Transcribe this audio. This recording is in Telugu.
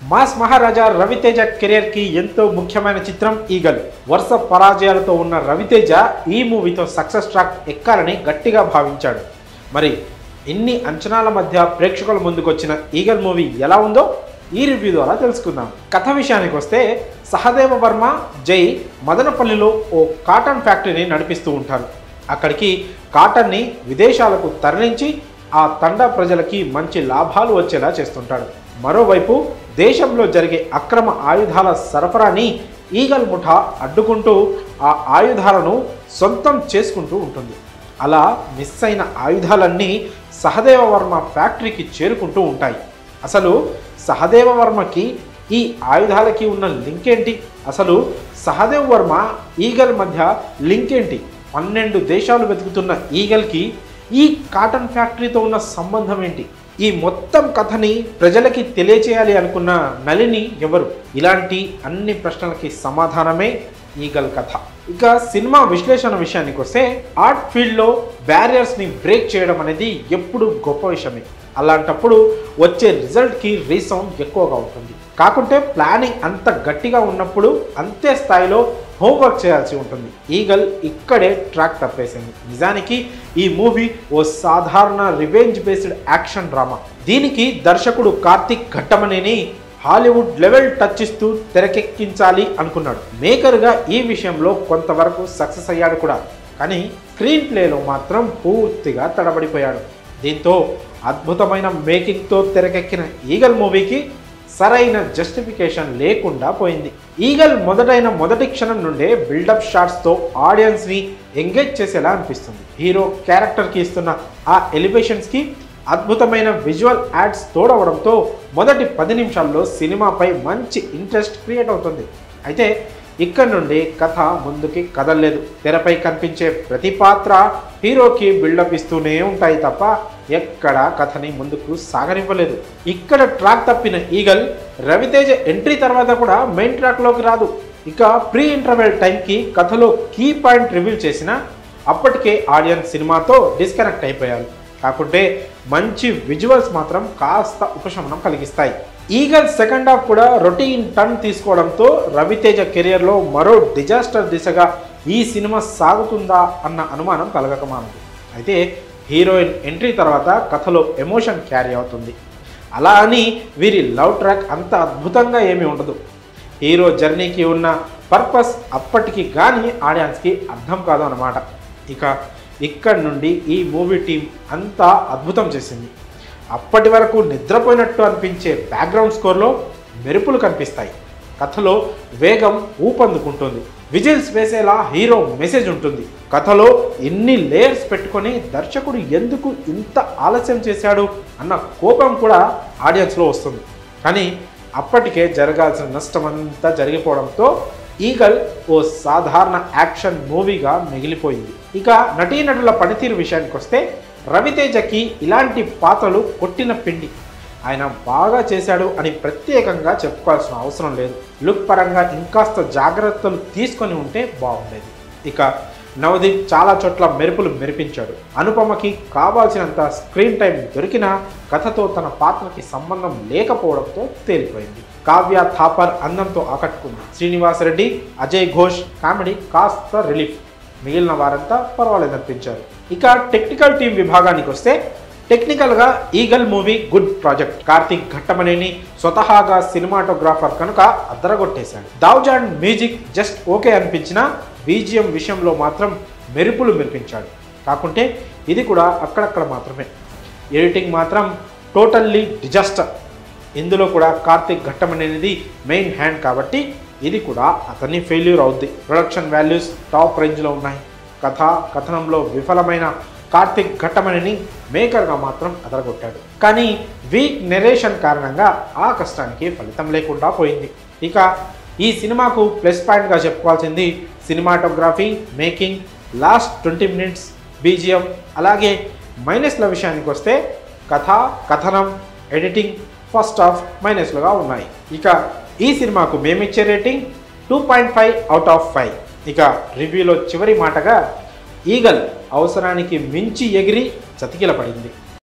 మాస్ మహారాజా రవితేజ కెరియర్ కి ఎంతో ముఖ్యమైన చిత్రం ఈగల్. వరుస పరాజయాలతో ఉన్న రవితేజ ఈ మూవీతో సక్సెస్ ట్రాక్ ఎక్కాలని గట్టిగా భావించాడు. మరి ఇన్ని అంచనాల మధ్య ప్రేక్షకుల ముందుకు వచ్చిన ఈగల్ మూవీ ఎలా ఉందో ఈ రివ్యూ ద్వారా తెలుసుకుందాం. కథ విషయానికి వస్తే సహదేవ వర్మ జై మదనపల్లిలో ఓ కాటన్ ఫ్యాక్టరీని నడిపిస్తూ ఉంటారు. అక్కడికి కాటన్ని విదేశాలకు తరలించి ఆ తండా ప్రజలకి మంచి లాభాలు వచ్చేలా చేస్తుంటాడు. మరోవైపు దేశంలో జరిగే అక్రమ ఆయుధాల సరఫరాని ఈగల్ ముఠా అడ్డుకుంటూ ఆ ఆయుధాలను సొంతం చేసుకుంటూ ఉంటుంది. అలా మిస్ అయిన ఆయుధాలన్నీ సహదేవ వర్మ ఫ్యాక్టరీకి చేరుకుంటూ ఉంటాయి. అసలు సహదేవ వర్మకి ఈ ఆయుధాలకి ఉన్న లింక్ ఏంటి? అసలు సహదేవ్ వర్మ ఈగల్ మధ్య లింక్ ఏంటి? 12 దేశాలు వెతుకుతున్న ఈగల్కి ఈ కాటన్ ఫ్యాక్టరీతో ఉన్న సంబంధం ఏంటి? ఈ మొత్తం కథని ప్రజలకి తెలియచేయాలి అనుకున్న నళిని ఎవరు? ఇలాంటి అన్ని ప్రశ్నలకి సమాధానమే ఈగల్ కథ. ఇక సినిమా విశ్లేషణ విషయానికి వస్తే ఆర్ట్ ఫీల్డ్లో బ్యారియర్స్ని బ్రేక్ చేయడం అనేది ఎప్పుడు గొప్ప విషయమే. అలాంటప్పుడు వచ్చే రిజల్ట్కి రీసౌండ్ ఎక్కువగా ఉంటుంది. కాకుంటే ప్లానింగ్ అంత గట్టిగా ఉన్నప్పుడు అంతే స్థాయిలో హోంవర్క్ చేయాల్సి ఉంటుంది. ఈగల్ ఇక్కడే ట్రాక్ తప్పేసింది. నిజానికి ఈ మూవీ ఓ సాధారణ రివెంజ్ బేస్డ్ యాక్షన్ డ్రామా. దీనికి దర్శకుడు Karthik Ghattamaneni Hollywood level touch ఇస్తూ తెరకెక్కించాలి అనుకున్నాడు. మేకర్గా ఈ విషయంలో కొంతవరకు సక్సెస్ అయ్యాడు కూడా. కానీ స్క్రీన్ ప్లేలో మాత్రం పూర్తిగా తడబడిపోయాడు. దీంతో అద్భుతమైన మేకింగ్తో తెరకెక్కిన ఈగల్ మూవీకి సరైన జస్టిఫికేషన్ లేకుండా పోయింది. ఈగల్ మొదటి క్షణం నుండే బిల్డప్ షాట్స్తో ఆడియన్స్ని ఎంగేజ్ చేసేలా అనిపిస్తుంది. హీరో క్యారెక్టర్కి ఇస్తున్న ఆ ఎలివేషన్స్కి అద్భుతమైన విజువల్ యాడ్స్ తోడవడంతో మొదటి 10 నిమిషాల్లో సినిమాపై మంచి ఇంట్రెస్ట్ క్రియేట్ అవుతుంది. అయితే ఇక్కడ నుండి కథ ముందుకి కదలలేదు. తెరపై కనిపించే ప్రతి పాత్ర హీరోకి బిల్డప్ ఇస్తూనే ఉంటాయి తప్ప ఎక్కడ కథని ముందుకు సాగనివ్వలేదు. ఇక్కడ ట్రాక్ తప్పిన ఈగల్ రవితేజ ఎంట్రీ తర్వాత కూడా మెయిన్ ట్రాక్లోకి రాదు. ఇక ప్రీ ఇంటర్వెల్ టైంకి కథలో కీ పాయింట్ రివీల్ చేసిన అప్పటికే ఆడియన్స్ సినిమాతో డిస్కనెక్ట్ అయిపోయారు. కాకుంటే మంచి విజువల్స్ మాత్రం కాస్త ఉపశమనం కలిగిస్తాయి. ఈగల్ సెకండ్ హాఫ్ కూడా రొటీన్ టర్న్ తీసుకోవడంతో రవితేజ కెరియర్లో మరో డిజాస్టర్ దిశగా ఈ సినిమా సాగుతుందా అన్న అనుమానం కలగకమానదు. అయితే హీరోయిన్ ఎంట్రీ తర్వాత కథలో ఎమోషన్ క్యారీ అవుతుంది. అలా అని వీరి లవ్ ట్రాక్ అంత అద్భుతంగా ఏమీ ఉండదు. హీరో జర్నీకి ఉన్న పర్పస్ అప్పటికి కానీ ఆడియన్స్కి అర్థం కాదు అన్నమాట. ఇక ఇక్కడ నుండి ఈ మూవీ టీం అంతా అద్భుతం చేసింది. అప్పటి వరకు నిద్రపోయినట్టు అనిపించే బ్యాక్గ్రౌండ్ స్కోర్లో మెరుపులు కనిపిస్తాయి. కథలో వేగం ఊపందుకుంటుంది. విజిల్స్ వేసేలా హీరో మెసేజ్ ఉంటుంది. కథలో ఎన్ని లేయర్స్ పెట్టుకొని దర్శకుడు ఎందుకు ఇంత ఆలస్యం చేశాడు అన్న కోపం కూడా ఆడియన్స్లో వస్తుంది. కానీ అప్పటికే జరగాల్సిన నష్టమంతా జరిగిపోవడంతో ఈగల్ ఓ సాధారణ యాక్షన్ మూవీగా మిగిలిపోయింది. ఇక నటీనటుల పనితీరు విషయానికి వస్తే రవితేజకి ఇలాంటి పాత్రలు కొట్టిన పిండి. ఆయన బాగా చేశాడు అని ప్రత్యేకంగా చెప్పుకోవాల్సిన అవసరం లేదు. లుక్ పరంగా ఇంకాస్త జాగ్రత్తలు తీసుకొని ఉంటే బాగుండేది. ఇక నవదీప్ చాలా చోట్ల మెరుపులు మెరిపించాడు. అనుపమకి కావాల్సినంత స్క్రీన్ టైం దొరికినా కథతో తన పాత్రకి సంబంధం లేకపోవడంతో తేలిపోయింది. కావ్య థాపర్ అందంతో ఆకట్టుకుంది. శ్రీనివాస్ రెడ్డి, అజయ్ ఘోష్ కామెడీ కాస్త రిలీఫ్. మిగిలిన వారంతా పర్వాలేదనిపించారు. ఇక టెక్నికల్ టీం విభాగానికి వస్తే టెక్నికల్గా eagle movie good project. Karthik Ghattamaneni స్వతహాగా సినిమాటోగ్రాఫర్ కనుక అద్దరగొట్టేశాడు. దావ్జాన్ మ్యూజిక్ జస్ట్ ఓకే అనిపించినా బీజిఎం విషయంలో మాత్రం మెరుపులు మెరిపించాడు. కాకుంటే ఇది కూడా అక్కడక్కడ మాత్రమే. ఎడిటింగ్ మాత్రం టోటల్లీ డిజాస్టర్. ఇందులో కూడా కార్తిక్ ఘట్టమనేది మెయిన్ హ్యాండ్ కాబట్టి ఇది కూడా అతని ఫెయిల్యూర్ అవుద్ది. ప్రొడక్షన్ వాల్యూస్ టాప్ రేంజ్లో ఉన్నాయి. కథనంలో విఫలమైన కార్తిక్ ఘట్టమనేని మేకర్గా మాత్రం అదరగొట్టాడు. కానీ వీక్ నెరేషన్ కారణంగా ఆ కష్టానికి ఫలితం లేకుండా పోయింది. ఇక ఈ సినిమాకు ప్లస్ పాయింట్గా చెప్పుకోవాల్సింది cinematography, making, last 20 minutes BGM. అలాగే మైనస్ల విషయానికి వస్తే కథనం, ఎడిటింగ్ ఫస్ట్ హాఫ్ మైనస్లుగా ఉన్నాయి. ఇక ఈ సినిమాకు మేమిచ్చే రేటింగ్ 2.5 అవుట్ ఆఫ్ 5. ఇక రివ్యూలో చివరి మాటగా ఈగల్ అవసరానికి మించి ఎగిరి చతికిల పడింది.